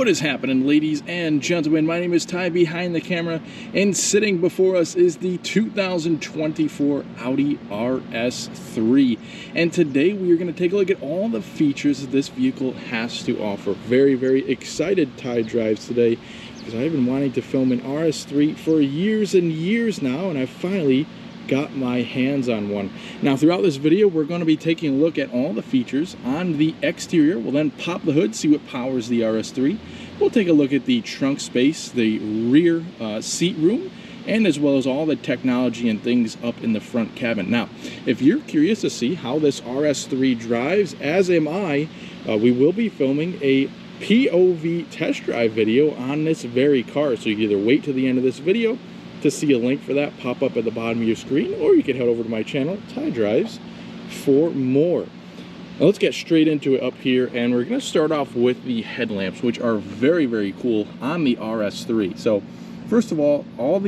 What is happening, ladies and gentlemen? My name is Ty behind the camera, and sitting before us is the 2024 Audi RS3. And today we are going to take a look at all the features that this vehicle has to offer. Very, very excited Ty drives today, because I've been wanting to film an RS3 for years and years now, and I finally got my hands on one. Now throughout this video we're going to be taking a look at all the features on the exterior. We'll then pop the hood, see what powers the RS3. We'll take a look at the trunk space, the rear seat room, and as well as all the technology and things up in the front cabin. Now if you're curious to see how this RS3 drives, as am I, we will be filming a POV test drive video on this very car, so you can either wait to the end of this video to see a link for that pop up at the bottom of your screen, or you can head over to my channel, Ty Drives, for more. Now let's get straight into it up here, and we're going to start off with the headlamps, which are very, very cool on the RS3. So first of all of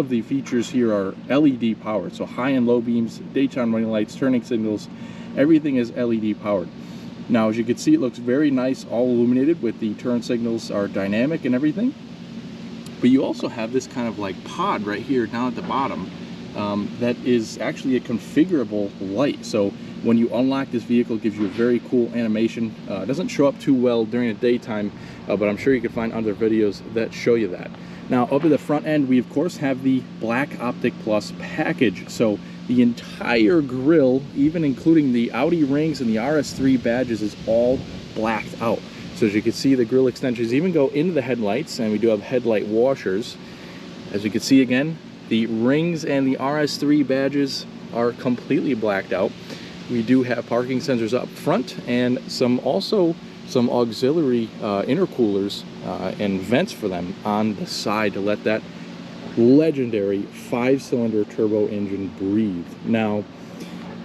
the features here are LED powered, so high and low beams, daytime running lights, turning signals, everything is LED powered. Now as you can see, it looks very nice, all illuminated, with the turn signals are dynamic and everything. But you also have this kind of like pod right here down at the bottom that is actually a configurable light. So when you unlock this vehicle, it gives you a very cool animation. It doesn't show up too well during the daytime, but I'm sure you can find other videos that show you that. Now up at the front end, we of course have the Black Optic Plus package. So the entire grille, even including the Audi rings and the RS3 badges, is all blacked out. So as you can see, the grille extensions even go into the headlights, and we do have headlight washers. As you can see again, the rings and the RS3 badges are completely blacked out. We do have parking sensors up front, and also some auxiliary intercoolers and vents for them on the side to let that legendary 5-cylinder turbo engine breathe. Now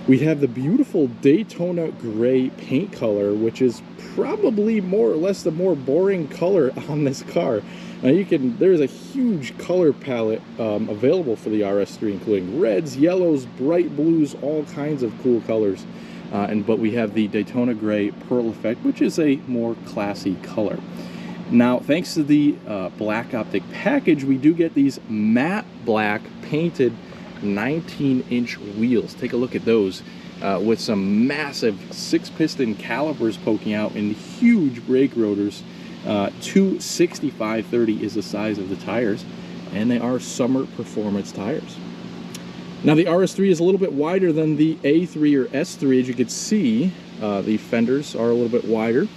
we have the beautiful Daytona gray paint color, which is probably more or less the more boring color on this car. Now there's a huge color palette available for the RS3, including reds, yellows, bright blues, all kinds of cool colors. But we have the Daytona gray pearl effect, which is a more classy color. Now, thanks to the Black Optic package, we do get these matte black painted 19-inch wheels. Take a look at those with some massive 6-piston calipers poking out and huge brake rotors. 265/30 is the size of the tires, and they are summer performance tires. Now the RS3 is a little bit wider than the A3 or S3. As you can see, the fenders are a little bit wider.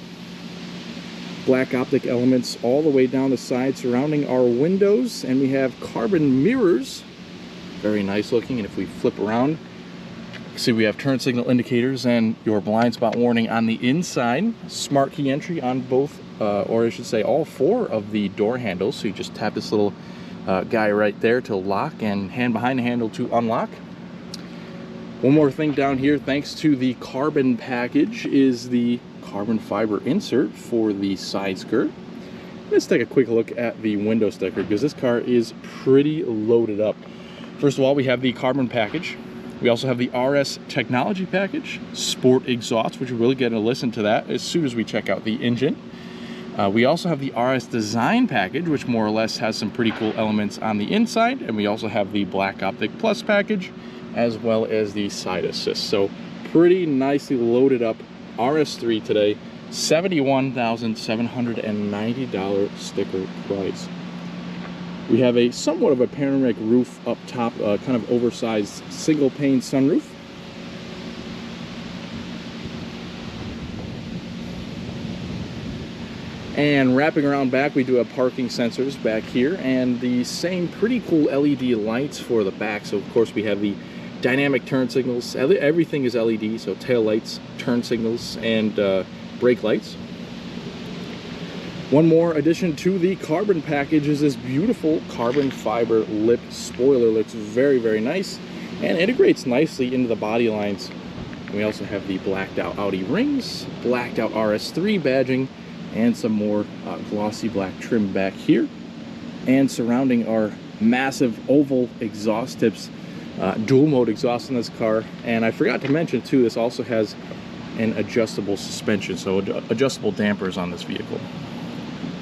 Black optic elements all the way down the side surrounding our windows, and we have carbon mirrors, very nice looking. And if we flip around, see we have turn signal indicators and your blind spot warning on the inside. Smart key entry on both, or I should say all 4 of the door handles. So you just tap this little guy right there to lock, and hand behind the handle to unlock. One more thing down here, thanks to the carbon package, is the carbon fiber insert for the side skirt. Let's take a quick look at the window sticker, because this car is pretty loaded up. First of all, we have the carbon package. We also have the RS technology package, sport exhaust, which we're really going to listen to that as soon as we check out the engine. We also have the RS design package, which more or less has some pretty cool elements on the inside. And we also have the Black Optic Plus package, as well as the side assist. So pretty nicely loaded up RS3 today. $71,790 sticker price. We have a somewhat of a panoramic roof up top, kind of oversized single pane sunroof. And wrapping around back, we do have parking sensors back here, and the same pretty cool LED lights for the back. So of course we have the dynamic turn signals. Everything is LED, so tail lights, turn signals, and brake lights. One more addition to the carbon package is this beautiful carbon fiber lip spoiler. Looks very, very nice and integrates nicely into the body lines. And we also have the blacked out Audi rings, blacked out RS3 badging, and some more glossy black trim back here. And surrounding our massive oval exhaust tips, dual mode exhaust in this car. And I forgot to mention too, this also has and adjustable suspension, so adjustable dampers on this vehicle.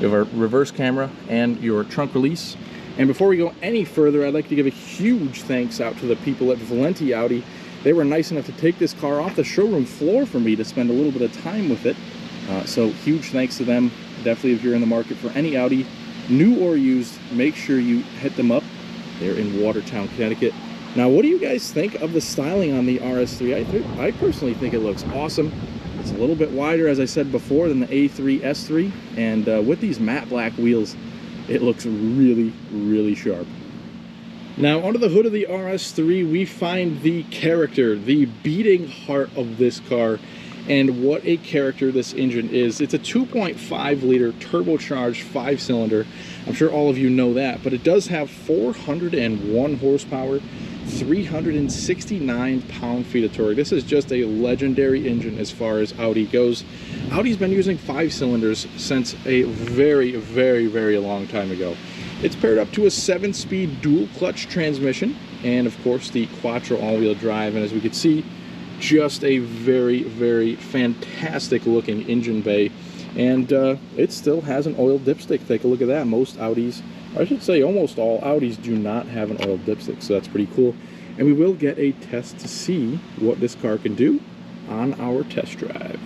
You have our reverse camera and your trunk release. And before we go any further, I'd like to give a huge thanks out to the people at Valenti Audi. They were nice enough to take this car off the showroom floor for me to spend a little bit of time with it. So huge thanks to them. Definitely, if you're in the market for any Audi, new or used, make sure you hit them up. They're in Watertown, Connecticut. Now, what do you guys think of the styling on the RS3? I personally think it looks awesome. It's a little bit wider, as I said before, than the A3 S3, and with these matte black wheels, it looks really, really sharp. Now, under the hood of the RS3, we find the character, the beating heart of this car, and what a character this engine is. It's a 2.5 liter turbocharged 5-cylinder. I'm sure all of you know that, but it does have 401 horsepower, 369 pound-feet of torque. This is just a legendary engine as far as Audi goes. Audi's been using 5-cylinders since a very, very, very long time ago. It's paired up to a 7-speed dual-clutch transmission, and of course the Quattro all-wheel drive. And as we can see, just a very, very fantastic-looking engine bay. And it still has an oil dipstick. Take a look at that. Most Audis, I should say almost all Audis, do not have an oil dipstick, so that's pretty cool. And we will get a test to see what this car can do on our test drive.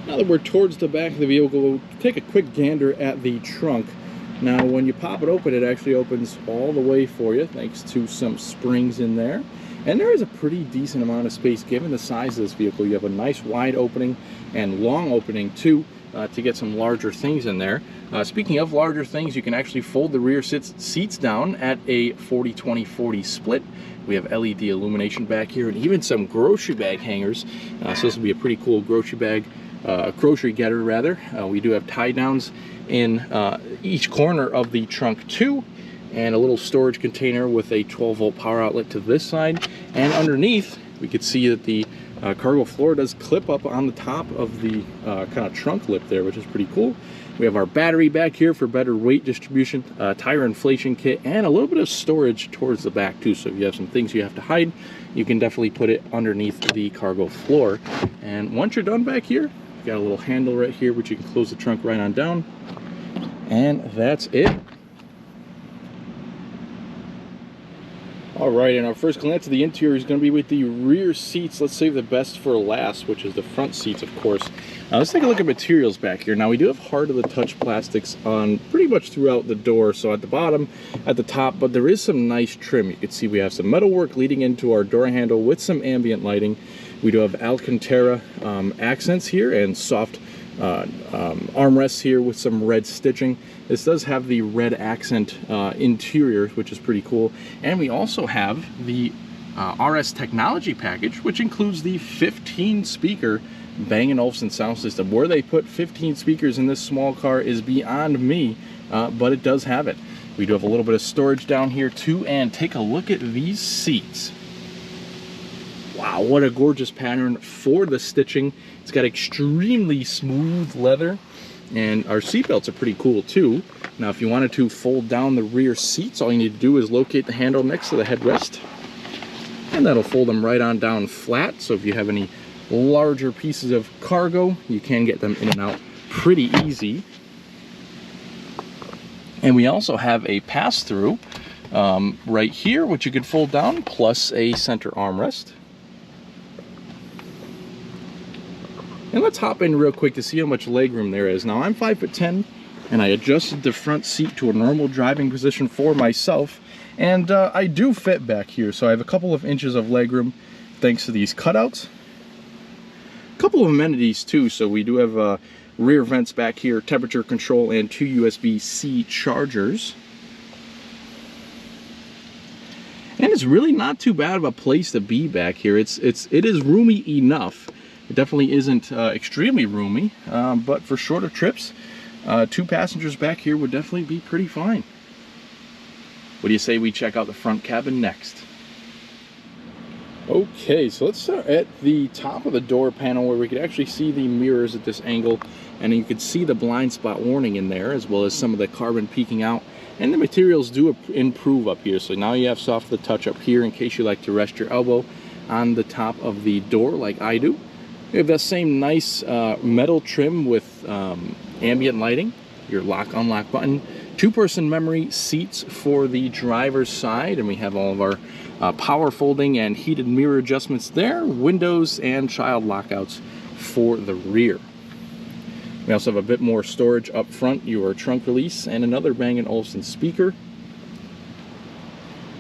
Now that we're towards the back of the vehicle, we'll take a quick gander at the trunk. Now, when you pop it open, it actually opens all the way for you, thanks to some springs in there. And there is a pretty decent amount of space given the size of this vehicle. You have a nice wide opening and long opening too, to get some larger things in there. Speaking of larger things, you can actually fold the rear seats down at a 40-20-40 split. We have LED illumination back here and even some grocery bag hangers. So this will be a pretty cool grocery getter rather. We do have tie downs in each corner of the trunk too, and a little storage container with a 12-volt power outlet to this side. And underneath, we could see that the cargo floor does clip up on the top of the kind of trunk lip there, which is pretty cool. We have our battery back here for better weight distribution, tire inflation kit, and a little bit of storage towards the back too. So if you have some things you have to hide, you can definitely put it underneath the cargo floor. And once you're done back here, you've got a little handle right here which you can close the trunk right on down. And that's it. All right, and our first glance at the interior is going to be with the rear seats. Let's save the best for last, which is the front seats, of course. Now let's take a look at materials back here. Now we do have hard-to-the-touch plastics on pretty much throughout the door, so at the bottom, at the top, but there is some nice trim. You can see we have some metalwork leading into our door handle with some ambient lighting. We do have Alcantara accents here and soft armrests here with some red stitching. This does have the red accent interior, which is pretty cool. And we also have the RS technology package, which includes the 15-speaker Bang & Olufsen sound system. Where they put 15 speakers in this small car is beyond me, but it does have it. We do have a little bit of storage down here too, and take a look at these seats. Wow, what a gorgeous pattern for the stitching. It's got extremely smooth leather, and our seat belts are pretty cool too. Now, if you wanted to fold down the rear seats, all you need to do is locate the handle next to the headrest, and that'll fold them right on down flat. So if you have any larger pieces of cargo, you can get them in and out pretty easy. And we also have a pass-through right here, which you can fold down, plus a center armrest. And let's hop in real quick to see how much legroom there is. Now, I'm 5'10", and I adjusted the front seat to a normal driving position for myself, and I do fit back here. So I have a couple of inches of legroom thanks to these cutouts. A couple of amenities too. So we do have rear vents back here, temperature control, and 2 USB-C chargers. And it's really not too bad of a place to be back here. It is roomy enough. It definitely isn't extremely roomy, but for shorter trips, 2 passengers back here would definitely be pretty fine. What do you say we check out the front cabin next? Okay, so let's start at the top of the door panel where we could actually see the mirrors at this angle, and you could see the blind spot warning in there, as well as some of the carbon peeking out. And the materials do improve up here, so now you have soft the touch up here in case you like to rest your elbow on the top of the door like I do. We have that same nice metal trim with ambient lighting, your lock unlock button, 2-person memory seats for the driver's side, and we have all of our power folding and heated mirror adjustments there, windows and child lockouts for the rear. We also have a bit more storage up front, your trunk release, and another Bang & Olufsen speaker.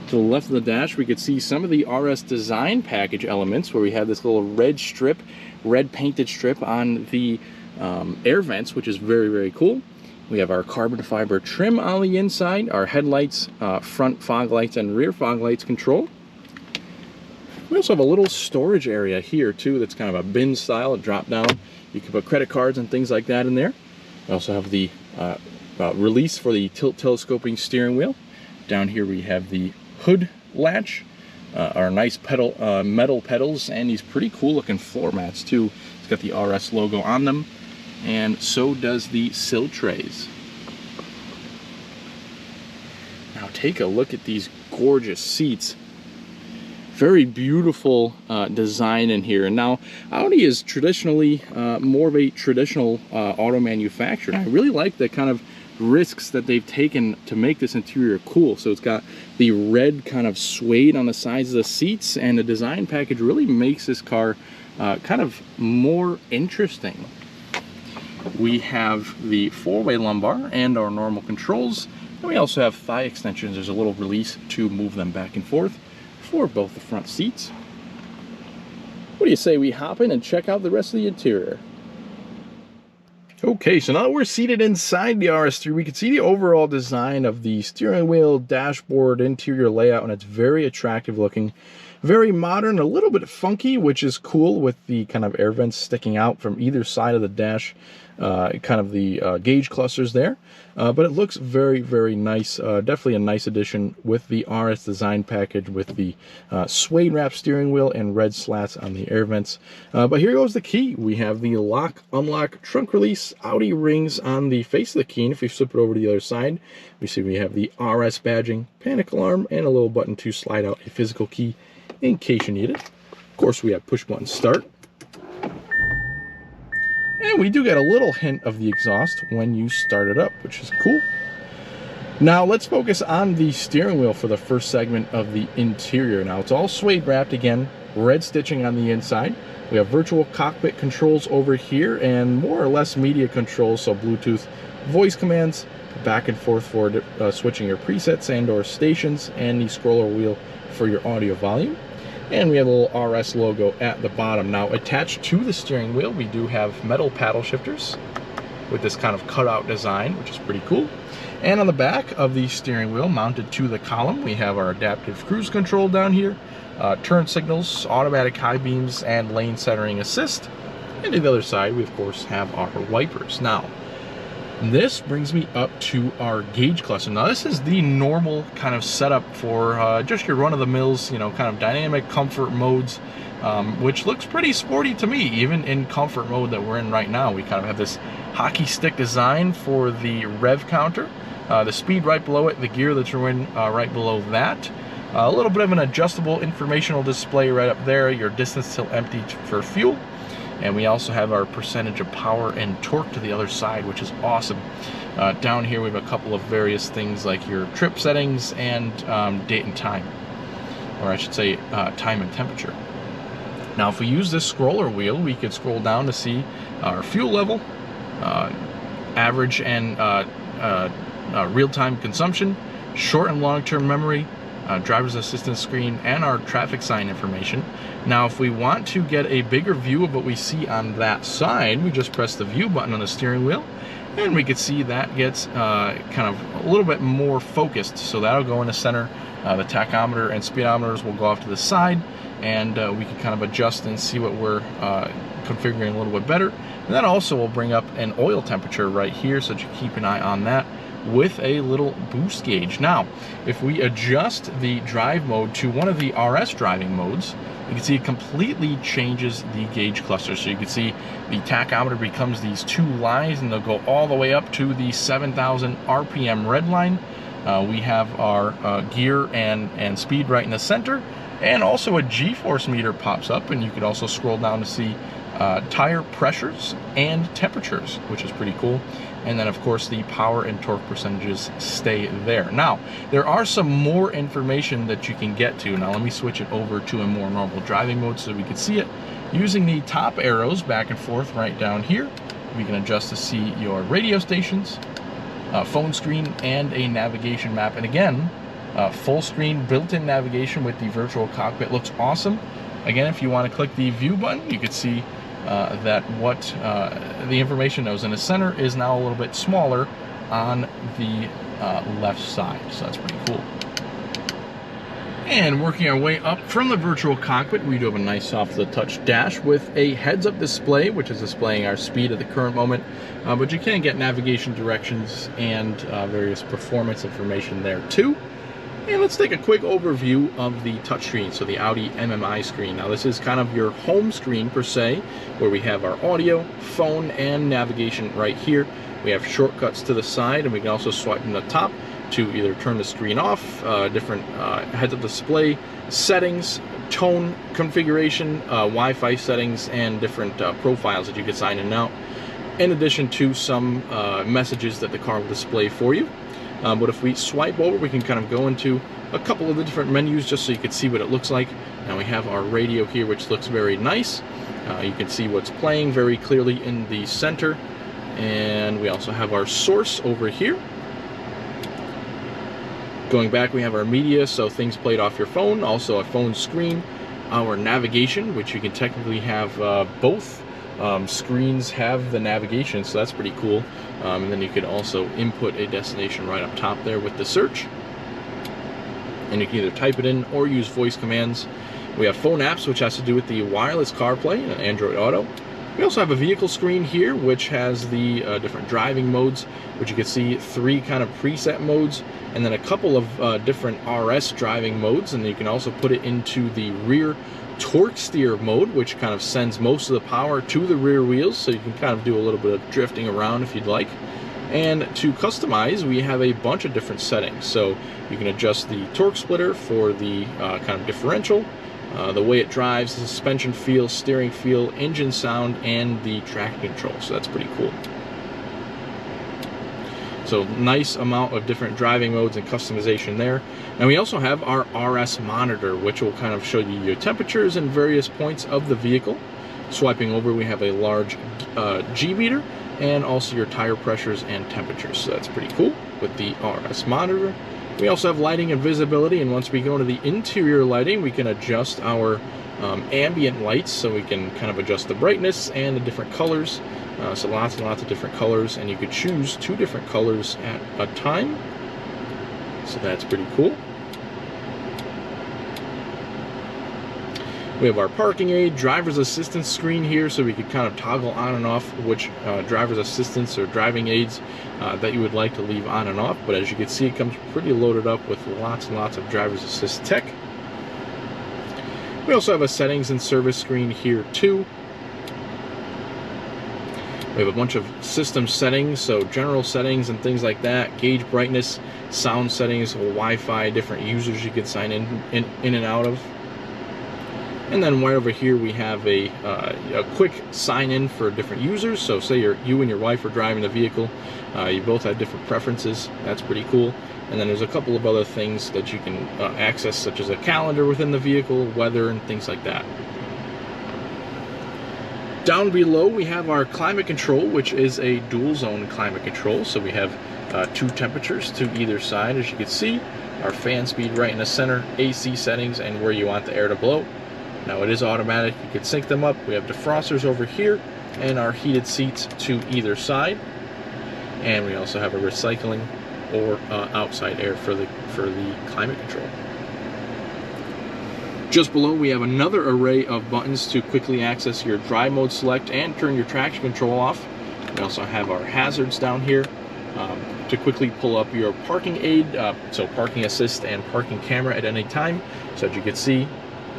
To the left of the dash, we could see some of the RS design package elements where we have this little red strip, red painted strip on the air vents, which is very, very cool. We have our carbon fiber trim on the inside, our headlights, front fog lights and rear fog lights control. We also have a little storage area here too that's kind of a bin style, a drop down. You can put credit cards and things like that in there. We also have the release for the tilt telescoping steering wheel. Down here we have the hood latch, our nice metal pedals, and these pretty cool looking floor mats too. It's got the RS logo on them, and so does the sill trays. Now take a look at these gorgeous seats. Very beautiful design in here. And now Audi is traditionally more of a traditional auto manufacturer. I really like the kind of risks that they've taken to make this interior cool. So it's got the red kind of suede on the sides of the seats, and the design package really makes this car kind of more interesting. We have the 4-way lumbar and our normal controls, and we also have thigh extensions. There's a little release to move them back and forth for both the front seats. What do you say we hop in and check out the rest of the interior? Okay, so now that we're seated inside the RS3, we can see the overall design of the steering wheel, dashboard, interior layout, and it's very attractive looking. Very modern, a little bit funky, which is cool with the kind of air vents sticking out from either side of the dash, kind of the gauge clusters there. But it looks very, very nice. Definitely a nice addition with the RS design package with the suede wrap steering wheel and red slats on the air vents. But here goes the key. We have the lock, unlock, trunk release, Audi rings on the face of the key. And if we flip it over to the other side, we see we have the RS badging, panic alarm, and a little button to slide out a physical key in case you need it. Of course, we have push button start. And we do get a little hint of the exhaust when you start it up, which is cool. Now let's focus on the steering wheel for the first segment of the interior. Now it's all suede wrapped again, red stitching on the inside. We have virtual cockpit controls over here and more or less media controls, so Bluetooth voice commands, back and forth for switching your presets and or stations, and the scroller wheel for your audio volume. And we have a little RS logo at the bottom. Now attached to the steering wheel, we do have metal paddle shifters with this kind of cutout design, which is pretty cool. And on the back of the steering wheel, mounted to the column, we have our adaptive cruise control down here, turn signals, automatic high beams, and lane centering assist. And to the other side, we of course have our wipers. Now, this brings me up to our gauge cluster. Now this is the normal kind of setup for just your run-of-the-mills, you know, kind of dynamic comfort modes, which looks pretty sporty to me, even in comfort mode that we're in right now. We kind of have this hockey stick design for the rev counter, the speed right below it, the gear that you're in right below that. A little bit of an adjustable informational display right up there, your distance till empty for fuel. And we also have our percentage of power and torque to the other side, which is awesome. Down here we have a couple of various things like your trip settings and date and time, or I should say time and temperature. Now if we use this scroller wheel, we could scroll down to see our fuel level, average and real-time consumption, short and long-term memory, driver's assistance screen, and our traffic sign information. Now if we want to get a bigger view of what we see on that side, we just press the view button on the steering wheel, and we can see that gets kind of a little bit more focused. So that'll go in the center. The tachometer and speedometers will go off to the side, and we can kind of adjust and see what we're configuring a little bit better. And that also will bring up an oil temperature right here, so that you keep an eye on that, with a little boost gauge. Now, if we adjust the drive mode to one of the RS driving modes, you can see it completely changes the gauge cluster. So you can see the tachometer becomes these two lines, and they'll go all the way up to the 7,000 RPM red line. We have our gear and speed right in the center, and also a G-force meter pops up, and you could also scroll down to see tire pressures and temperatures, which is pretty cool. And then of course the power and torque percentages stay there. Now, there are some more information that you can get to. Now let me switch it over to a more normal driving mode so we can see it. Using the top arrows back and forth right down here, we can adjust to see your radio stations, phone screen, and a navigation map. And again, full screen built-in navigation with the virtual cockpit looks awesome. Again, if you want to click the view button, you can see that what the information knows in the center is now a little bit smaller on the left side, so that's pretty cool. And working our way up from the virtual cockpit, we do have a nice soft-to-the-touch dash with a heads-up display, which is displaying our speed at the current moment, but you can get navigation directions and various performance information there too. And let's take a quick overview of the touchscreen, so the Audi MMI screen. Now this is kind of your home screen per se, where we have our audio, phone, and navigation right here. We have shortcuts to the side, and we can also swipe from the top to either turn the screen off, different heads-up display settings, tone configuration, Wi-Fi settings, and different profiles that you can sign in and out, in addition to some messages that the car will display for you. But if we swipe over, we can kind of go into a couple of the different menus just so you can see what it looks like. Now we have our radio here, which looks very nice. You can see what's playing very clearly in the center. And we also have our source over here. Going back, we have our media, so things played off your phone, also a phone screen. Our navigation, which you can technically have both screens have the navigation, so that's pretty cool. And then you could also input a destination right up top there with the search, and you can either type it in or use voice commands. We have phone apps, which has to do with the wireless CarPlay and Android Auto. We also have a vehicle screen here, which has the different driving modes, which you can see 3 kind of preset modes, and then a couple of different RS driving modes, and you can also put it into the rear torque steer mode, which kind of sends most of the power to the rear wheels, so you can kind of do a little bit of drifting around if you'd like. And to customize, we have a bunch of different settings, so you can adjust the torque splitter for the kind of differential, the way it drives, the suspension feel, steering feel, engine sound, and the traction control, so that's pretty cool. So nice amount of different driving modes and customization there. And we also have our RS monitor, which will kind of show you your temperatures and various points of the vehicle. Swiping over, we have a large G meter and also your tire pressures and temperatures. So that's pretty cool with the RS monitor. We also have lighting and visibility, and once we go into the interior lighting, we can adjust our ambient lights, so we can kind of adjust the brightness and the different colors. So lots and lots of different colors, and you could choose 2 different colors at a time. So that's pretty cool. We have our parking aid, driver's assistance screen here, so we could kind of toggle on and off which driver's assistance or driving aids that you would like to leave on and off. But as you can see, it comes pretty loaded up with lots and lots of driver's assist tech. We also have a settings and service screen here too. We have a bunch of system settings, so general settings and things like that, gauge brightness, sound settings, Wi-Fi, different users you can sign in and out of. And then right over here we have a quick sign in for different users. So say you and your wife are driving the vehicle, you both have different preferences. That's pretty cool. And then there's a couple of other things that you can access, such as a calendar within the vehicle, weather, and things like that. Down below we have our climate control, which is a dual zone climate control. So we have 2 temperatures to either side, as you can see. Our fan speed right in the center, AC settings, and where you want the air to blow. Now it is automatic, you can sync them up. We have defrosters over here and our heated seats to either side. And we also have a recycling or outside air for the climate control. Just below, we have another array of buttons to quickly access your drive mode select and turn your traction control off. We also have our hazards down here to quickly pull up your parking aid, so parking assist and parking camera at any time. So as you can see,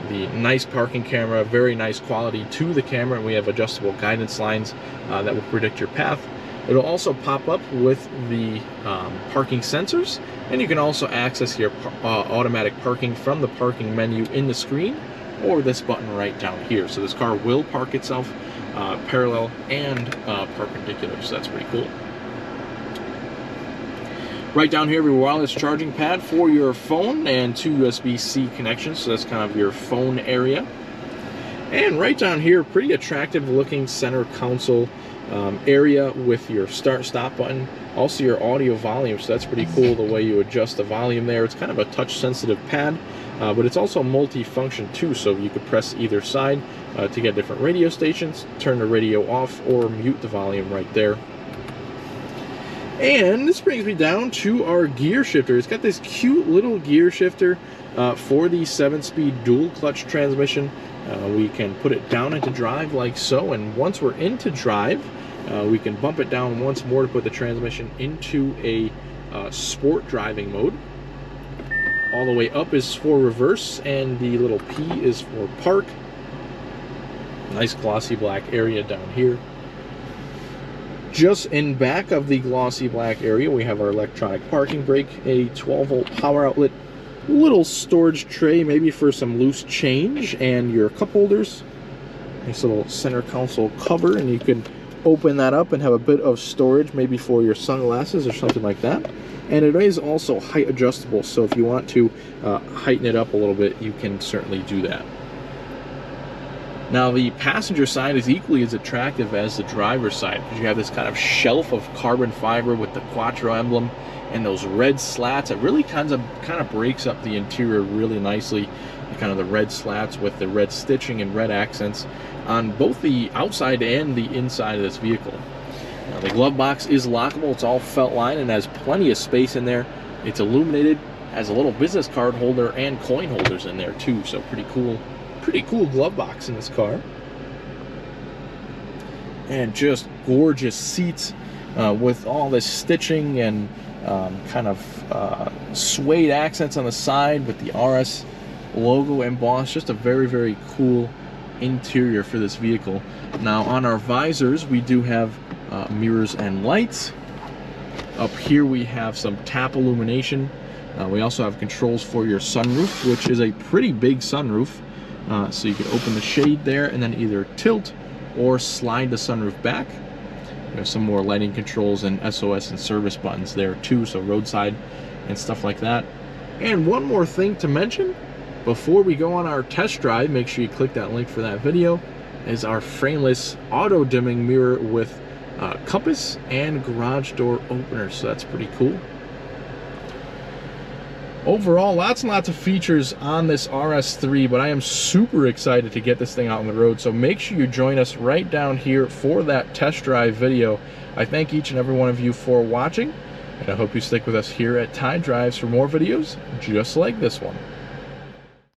the nice parking camera, very nice quality to the camera, and we have adjustable guidance lines that will predict your path. It'll also pop up with the parking sensors, and you can also access your automatic parking from the parking menu in the screen or this button right down here. So this car will park itself parallel and perpendicular, so that's pretty cool. Right down here, we have a wireless charging pad for your phone and 2 USB-C connections, so that's kind of your phone area. And right down here, pretty attractive looking center console area with your start-stop button, also your audio volume, so that's pretty cool the way you adjust the volume there. It's kind of a touch-sensitive pad, but it's also multi-function too, so you could press either side to get different radio stations, turn the radio off, or mute the volume right there. And this brings me down to our gear shifter. It's got this cute little gear shifter for the 7-speed dual clutch transmission. We can put it down into drive like so, and once we're into drive, we can bump it down once more to put the transmission into a sport driving mode. All the way up is for reverse, and the little P is for park. Nice glossy black area down here. Just in back of the glossy black area, we have our electronic parking brake, a 12-volt power outlet, little storage tray maybe for some loose change, and your cup holders. Nice little center console cover, and you can open that up and have a bit of storage maybe for your sunglasses or something like that. And it is also height adjustable, so if you want to heighten it up a little bit, you can certainly do that. Now the passenger side is equally as attractive as the driver's side, because you have this kind of shelf of carbon fiber with the Quattro emblem and those red slats. It really kind of breaks up the interior really nicely. Kind of the red slats with the red stitching and red accents on both the outside and the inside of this vehicle. Now the glove box is lockable. It's all felt line and has plenty of space in there. It's illuminated, has a little business card holder and coin holders in there too, so pretty cool glove box in this car. And just gorgeous seats with all this stitching and kind of suede accents on the side with the RS logo embossed. Just a very, very cool interior for this vehicle. Now on our visors, we do have mirrors and lights. Up here we have some tap illumination. We also have controls for your sunroof, which is a pretty big sunroof. So you can open the shade there and then either tilt or slide the sunroof back. We have some more lighting controls and SOS and service buttons there too, so roadside and stuff like that. And one more thing to mention before we go on our test drive, make sure you click that link for that video, is our frameless auto dimming mirror with compass and garage door opener, so that's pretty cool. Overall, lots and lots of features on this RS3, but I am super excited to get this thing out on the road, so make sure you join us right down here for that test drive video. I thank each and every one of you for watching, and I hope you stick with us here at Tide Drives for more videos just like this one.